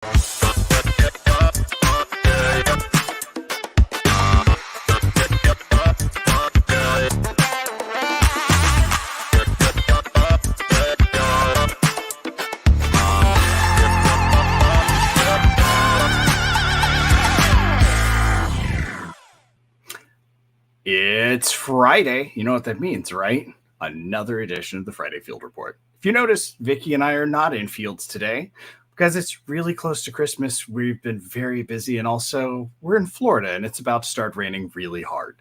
It's Friday. You know what that means, right? Another edition of the Friday Field Report. If you notice, Vicky and I are not in fields today because it's really close to Christmas. We've been very busy, and also we're in Florida and it's about to start raining really hard.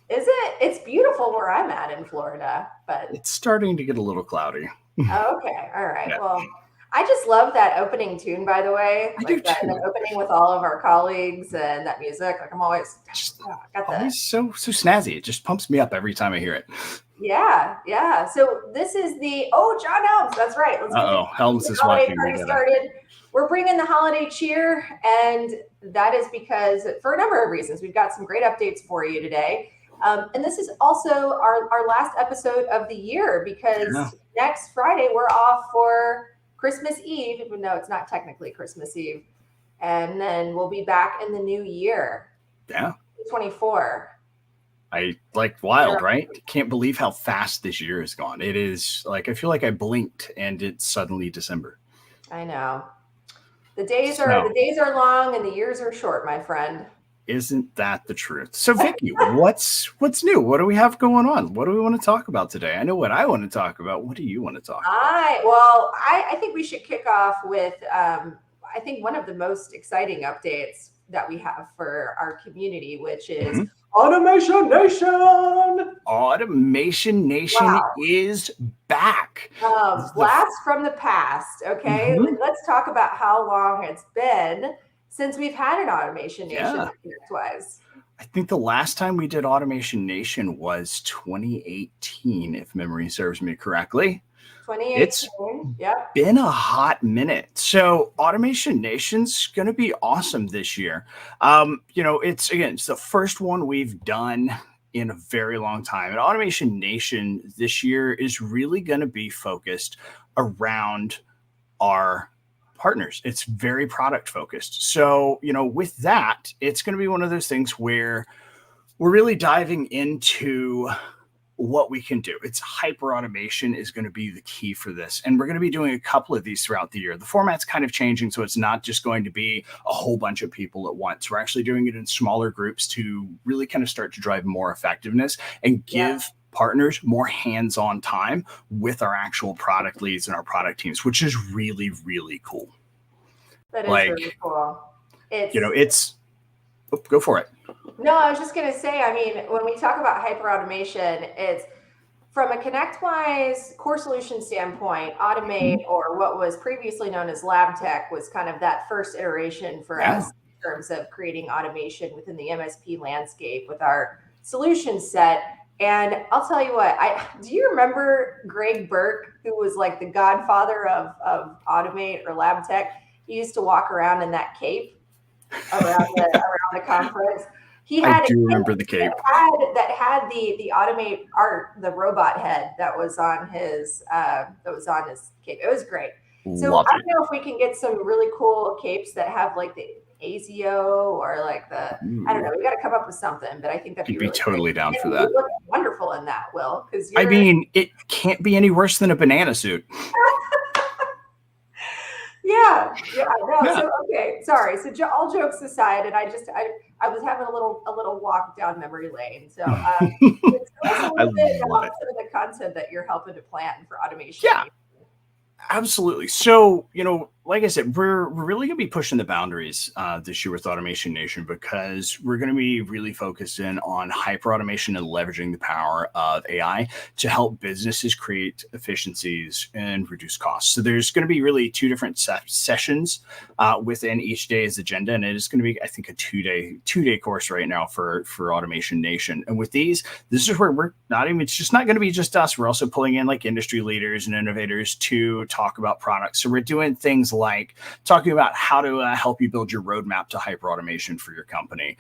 Is it? It's beautiful where I'm at in Florida, but it's starting to get a little cloudy. Okay. All right. Yeah. Well, I just love that opening tune, by the way. Like that opening with all of our colleagues and that music. Like I'm always always so snazzy. It just pumps me up every time I hear it. Yeah. So this is the John Helms. That's right. Let's Helms is watching. Started. We're bringing the holiday cheer, and that is because for a number of reasons. We've got some great updates for you today. And this is also our last episode of the year because next Friday we're off for Christmas Eve, even though it's not technically Christmas Eve. And then we'll be back in the new year. Yeah. 24. Wild, right? Can't believe how fast this year has gone. It is like, I feel like I blinked and it's suddenly December. I know. The days are long and the years are short, my friend. Isn't that the truth? So Vicky, what's new? What do we have going on? What do we want to talk about today? I know what I want to talk about. What do you want to talk about? I think we should kick off with I think one of the most exciting updates that we have for our community, which is Automation Nation. Automation Nation is back. Blast from the past. Okay, let's talk about how long it's been since we've had an Automation Nation twice. I think the last time we did Automation Nation was 2018, if memory serves me correctly. 2018. It's been a hot minute. So Automation Nation's going to be awesome this year. It's the first one we've done in a very long time. And Automation Nation this year is really going to be focused around our partners. It's very product focused. So, with that, it's going to be one of those things where we're really diving into what we can do. It's hyper automation is going to be the key for this. And we're going to be doing a couple of these throughout the year. The format's kind of changing, so it's not just going to be a whole bunch of people at once. We're actually doing it in smaller groups to really kind of start to drive more effectiveness and give partners more hands-on time with our actual product leads and our product teams, which is really, really cool. That is really cool. Go for it. No, I was just going to say, when we talk about hyper automation, it's from a ConnectWise core solution standpoint, Automate, or what was previously known as Lab Tech, was kind of that first iteration for us in terms of creating automation within the MSP landscape with our solution set. And I'll tell you what, do you remember Greg Burke, who was like the godfather of Automate or Lab Tech? He used to walk around in that cape around the conference. I do remember the cape that had the Automate art, the robot head that was on his cape. It was great. So I don't know if we can get some really cool capes that have like the ASIO or like the I don't know. We got to come up with something, but I think that'd be really totally great. down for that. You look wonderful in that, Will, because it can't be any worse than a banana suit. So okay, sorry. So all jokes aside, and I was having a little walk down memory lane. So tell us a little bit about some of the content that you're helping to plan for automation. Yeah, absolutely. So like I said, we're really going to be pushing the boundaries this year with Automation Nation because we're going to be really focused in on hyper automation and leveraging the power of AI to help businesses create efficiencies and reduce costs. So there's going to be really two different sessions within each day's agenda, and it is going to be, I think, a two-day course right now for Automation Nation. And with these, this is where it's just not going to be just us. We're also pulling in like industry leaders and innovators to talk about products. So we're doing things like talking about how to help you build your roadmap to hyper automation for your company,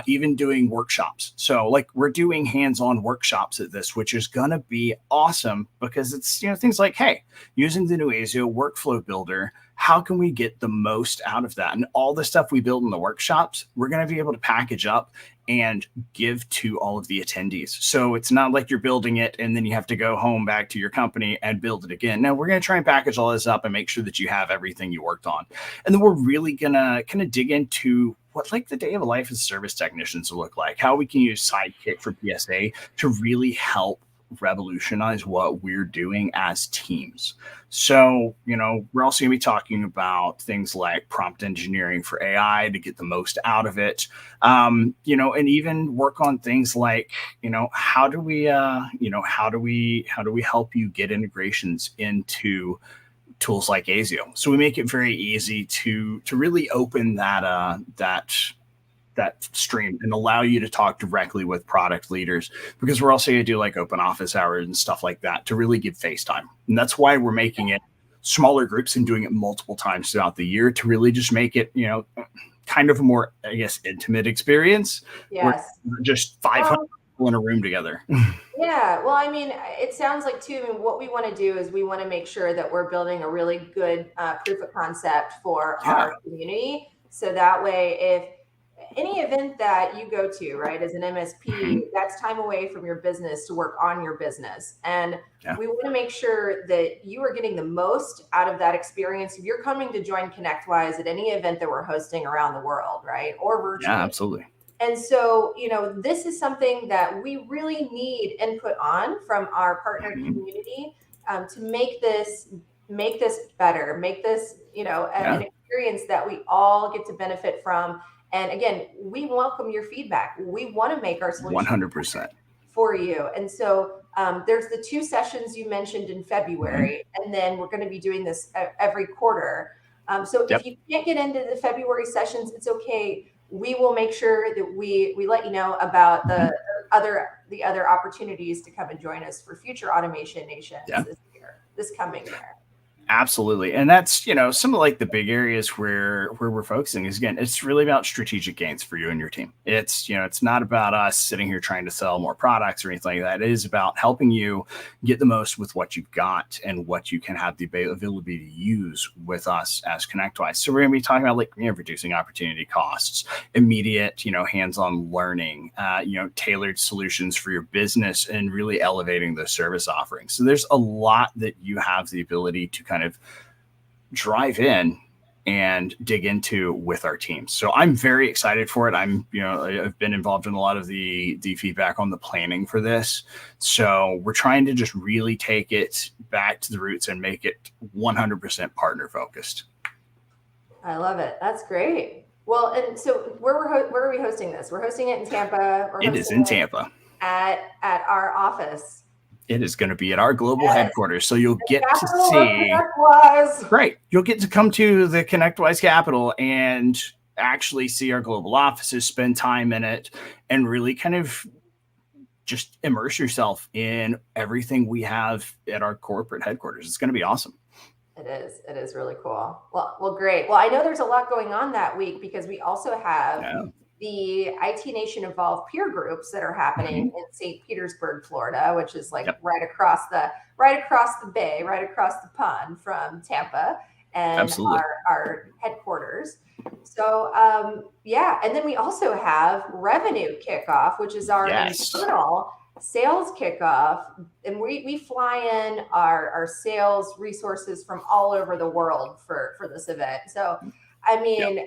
even doing workshops. So like we're doing hands-on workshops at this, which is going to be awesome because it's, things like, hey, using the new ASIO workflow builder, how can we get the most out of that? And all the stuff we build in the workshops, we're going to be able to package up and give to all of the attendees. So it's not like you're building it and then you have to go home back to your company and build it again. No, we're going to try and package all this up and make sure that you have everything you worked on. And then we're really going to kind of dig into what like the day of a life as service technicians will look like, how we can use Sidekick for PSA to really help revolutionize what we're doing as teams. So, we're also going to be talking about things like prompt engineering for AI to get the most out of it. And even work on things like, how do we help you get integrations into tools like ASIO? So we make it very easy to really open that stream and allow you to talk directly with product leaders, because we're also going to do like open office hours and stuff like that to really give face time. And that's why we're making it smaller groups and doing it multiple times throughout the year to really just make it, kind of a more, I guess, intimate experience. Yes. We're just 500 people in a room together. Yeah. Well, I mean, it sounds like too, what we want to do is we want to make sure that we're building a really good proof of concept for our community. So that way, if any event that you go to, right, as an MSP, that's time away from your business to work on your business. And we want to make sure that you are getting the most out of that experience. If you're coming to join ConnectWise at any event that we're hosting around the world, right, or virtually. Yeah, absolutely. And so, this is something that we really need input on from our partner community to make this better, make this, an experience that we all get to benefit from. And again, we welcome your feedback. We want to make our solution 100% for you. And so there's the 2 sessions you mentioned in February, and then we're going to be doing this every quarter. So if you can't get into the February sessions, it's okay. We will make sure that we let you know about the other opportunities to come and join us for future Automation Nations this coming year. Absolutely. And that's, some of like the big areas where we're focusing is, again, it's really about strategic gains for you and your team. It's, it's not about us sitting here trying to sell more products or anything like that. It is about helping you get the most with what you've got and what you can have the availability to use with us as ConnectWise. So we're going to be talking about like, reducing opportunity costs, immediate, hands-on learning, tailored solutions for your business, and really elevating the service offerings. So there's a lot that you have the ability to kind of drive in and dig into with our team. So I'm very excited for it. I've been involved in a lot of the feedback on the planning for this. So we're trying to just really take it back to the roots and make it 100% partner focused. I love it. That's great. Well, and so where are we hosting this? We're hosting it in Tampa. It is in Tampa at our office. It is going to be at our global headquarters. So you'll get to see, right. You'll get to come to the ConnectWise Capital and actually see our global offices, spend time in it, and really kind of just immerse yourself in everything we have at our corporate headquarters. It's going to be awesome. It is. It is really cool. Well, great. Well, I know there's a lot going on that week because we also have the IT Nation Evolve peer groups that are happening in St. Petersburg, Florida, which is like right across the bay, right across the pond from Tampa and our headquarters. So and then we also have Revenue Kickoff, which is our internal sales kickoff, and we fly in our sales resources from all over the world for this event. So I mean,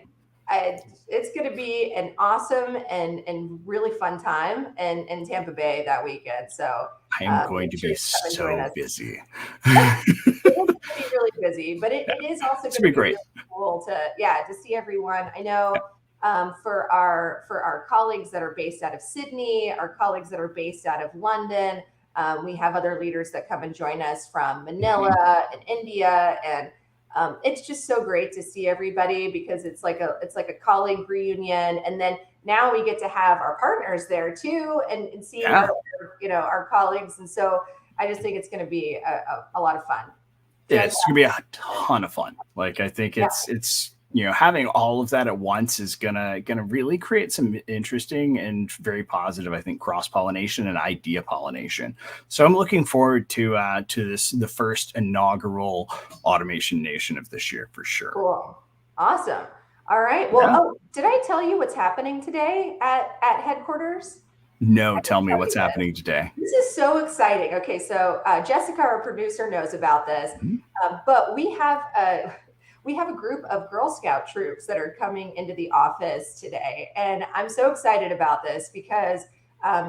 it's going to be an awesome and really fun time in Tampa Bay that weekend. So I'm going to be so busy. It's going to be really busy, but it is also going to be great. Really cool to see everyone. I know for our colleagues that are based out of Sydney, our colleagues that are based out of London, we have other leaders that come and join us from Manila and India, and it's just so great to see everybody because it's like a colleague reunion, and then now we get to have our partners there too, and see our colleagues, and so I just think it's going to be a lot of fun. Yeah, it's going to be a ton of fun. Like I think it's having all of that at once is gonna really create some interesting and very positive, I think, cross pollination and idea pollination. So I'm looking forward to this, the first inaugural Automation Nation of this year for sure. Cool. Awesome. All right. Well, Yeah. oh, did I tell you what's happening today at headquarters? No, I tell didn't me tell what's you this. happening today. This is so exciting. Okay, so Jessica, our producer, knows about this, Mhm. but we have a group of Girl Scout troops that are coming into the office today, and I'm so excited about this because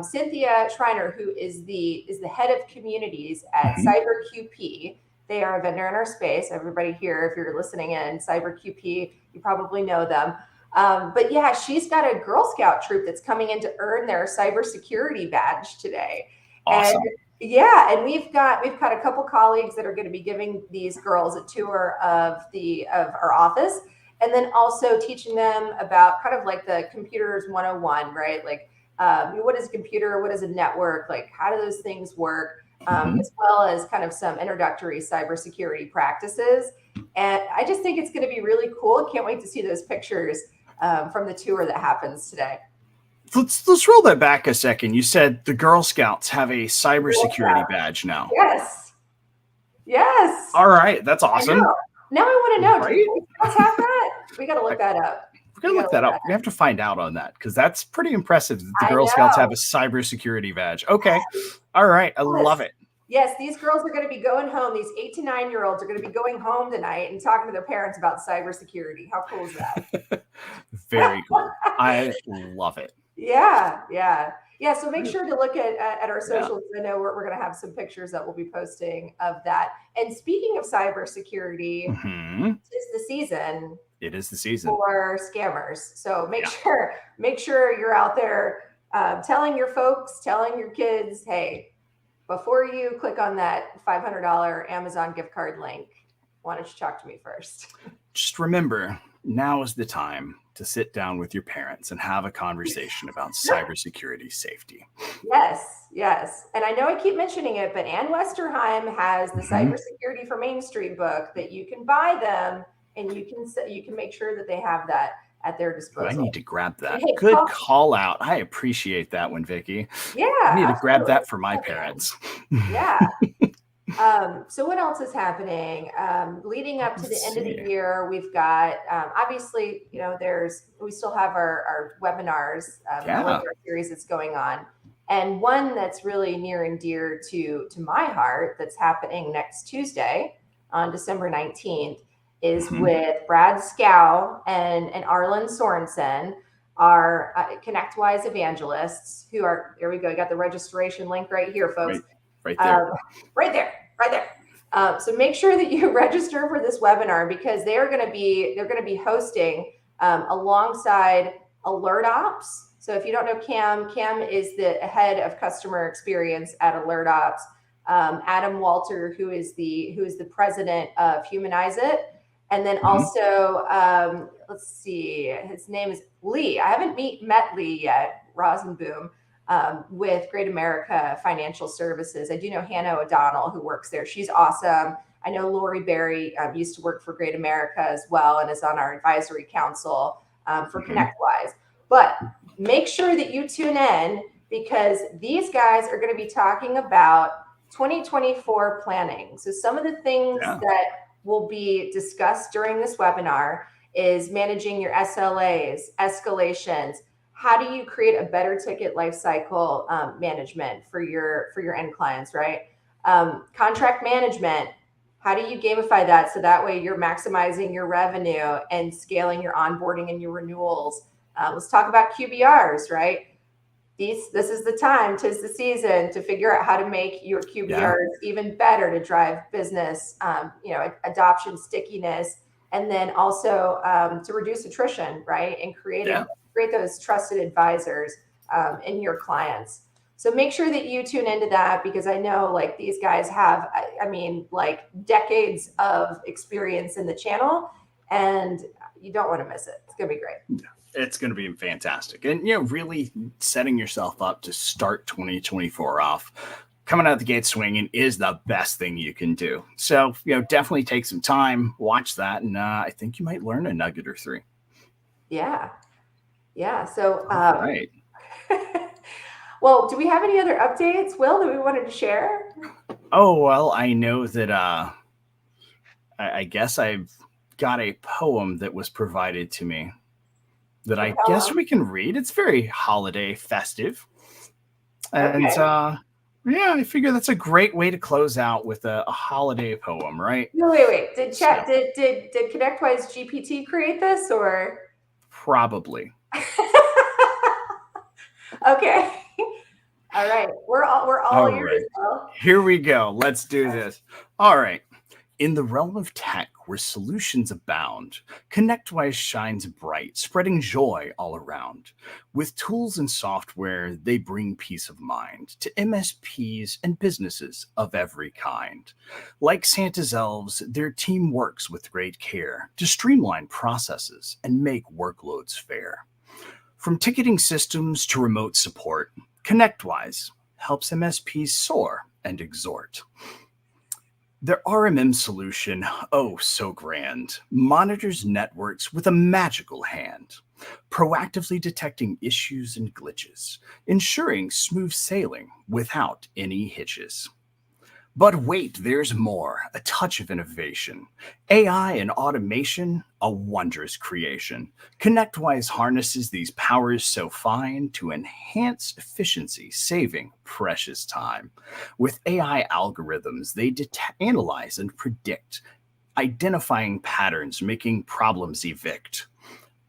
Cynthia Schreiner, who is the head of communities at Mhm. CyberQP, they are a vendor in our space. Everybody here, if you're listening in, CyberQP, you probably know them. But yeah, she's got a Girl Scout troop that's coming in to earn their cybersecurity badge today. And Awesome. yeah, and we've got a couple colleagues that are going to be giving these girls a tour of our office, and then also teaching them about kind of like the computers 101, right? Like what is a computer, what is a network, like how do those things work, Mhm. as well as kind of some introductory cybersecurity practices. And I just think it's going to be really cool. Can't wait to see those pictures from the tour that happens today. Let's roll that back a second. You said the Girl Scouts have a Girl cybersecurity Scouts. badge now. Yes. Yes. All right, that's I awesome. know. Now I want to know, do Right? the Boy Scouts have that? We got to I, look that up. we're We gonna got look to that look up. that We have to find out on that because that's pretty impressive that the up. I Girl Scouts have know. a cybersecurity badge. Okay, all right, I love Yes. it. Yes, these girls are going to be going home. These 8 to 9 year olds are going to be going home tonight and talking to their parents about cybersecurity. How cool is Very cool. that? I love it. Yeah, yeah. Yeah, so make sure to look at our Yeah. socials. I know we're going to have some pictures that we'll be posting of that. And speaking of cybersecurity, Mhm. it's the season It is the season. for scammers. So make Yeah. sure make sure you're out there telling your folks, telling your kids, hey, before you click on that $500 Amazon gift card link, why don't you talk to me first? Just remember, now is the time to sit down with your parents and have a conversation about cybersecurity safety. Yes, yes. And I know I keep mentioning it, but Ann Westerheim has the Mhm. Cybersecurity for Main Street book that you can buy them and you can make sure that they have that at their Ooh, I need disposal. to grab And that. hey, Good call out. I appreciate that one, Vicky. yeah, I need to grab absolutely. that for my Oh, man. parents. Yeah. So what else is happening? Leading up to the Let's end of the see. year, we've got obviously, we still have our webinars, our Yeah. webinar series that's going on, and one that's really near and dear to my heart that's happening next Tuesday on December 19th is Mhm. with Brad Scow and Arlen Sorensen, our ConnectWise evangelists who are, here we go, you got the registration link right here, folks. Right, right there. Um, right there, right there. So make sure that you register for this webinar because they're going to be hosting alongside Alert Ops. So if you don't know Cam is the head of customer experience at Alert Ops. Adam Walter, who is the president of Humanize It, and then Mhm. also let's see, his name is Lee. I haven't met Lee yet. Rosenboom with Great America Financial Services. I do know Hannah O'Donnell, who works there. She's awesome. I know Lori Berry used to work for Great America as well and is on our advisory council for Mhm. ConnectWise. But make sure that you tune in because these guys are going to be talking about 2024 planning. So some of the things Yeah. that will be discussed during this webinar is managing your SLAs, escalations, how do you create a better ticket lifecycle management for your end clients, right? Contract management. How do you gamify that so that way you're maximizing your revenue and scaling your onboarding and your renewals? Let's talk about QBRs, right? This is the time, 'tis the season to figure out how to make your Yeah. QBRs even better to drive business, adoption, stickiness, and then also to reduce attrition, right? And Yeah. create those trusted advisors in your clients. So make sure that you tune into that because I know like these guys have, I mean, like decades of experience in the channel, and you don't want to miss it. It's gonna be great. It's going to be fantastic. And, really setting yourself up to start 2024 off coming out the gate swinging is the best thing you can do. So, definitely take some time, watch that, and I think you might learn a nugget or three. Yeah. Yeah. So, All right. well, do we have any other updates, Will, that we wanted to share? Oh, well, I know that I guess I've got a poem that was provided to me that A I guess poem. we can read. It's very holiday festive. And Okay. yeah, I figure that's a great way to close out with a holiday poem, right? No, wait. Did So, chat did ConnectWise GPT create this or probably. okay. All right. We're all All ears, right. Will. Here we go. Let's do this. All right. In the realm of tech, where solutions abound, ConnectWise shines bright, spreading joy all around. With tools and software, they bring peace of mind to MSPs and businesses of every kind. Like Santa's elves, their team works with great care to streamline processes and make workloads fair. From ticketing systems to remote support, ConnectWise helps MSPs soar and exhort. Their RMM solution, oh so grand, monitors networks with a magical hand, proactively detecting issues and glitches, ensuring smooth sailing without any hitches. But wait, there's more, a touch of innovation. AI and automation, a wondrous creation. ConnectWise harnesses these powers so fine to enhance efficiency, saving precious time. With AI algorithms, they analyze and predict, identifying patterns, making problems evict,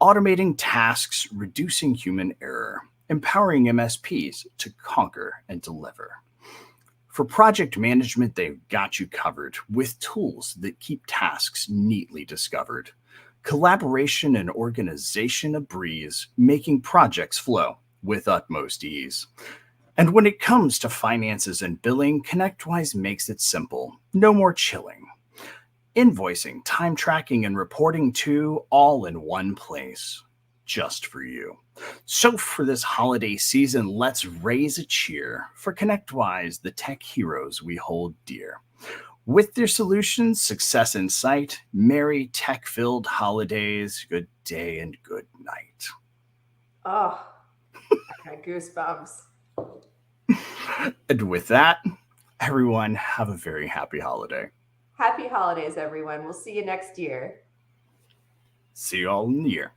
automating tasks, reducing human error, empowering MSPs to conquer and deliver. For project management, they've got you covered with tools that keep tasks neatly discovered. Collaboration and organization a breeze, making projects flow with utmost ease. And when it comes to finances and billing, ConnectWise makes it simple. No more chilling. Invoicing, time tracking, and reporting too, all in one place, just for you. So, for this holiday season, let's raise a cheer for ConnectWise, the tech heroes we hold dear. With their solutions, success in sight, merry tech filled holidays, good day and good night. Oh, I got goosebumps. And with that, everyone, have a very happy holiday. Happy holidays, everyone. We'll see you next year. See you all in the year.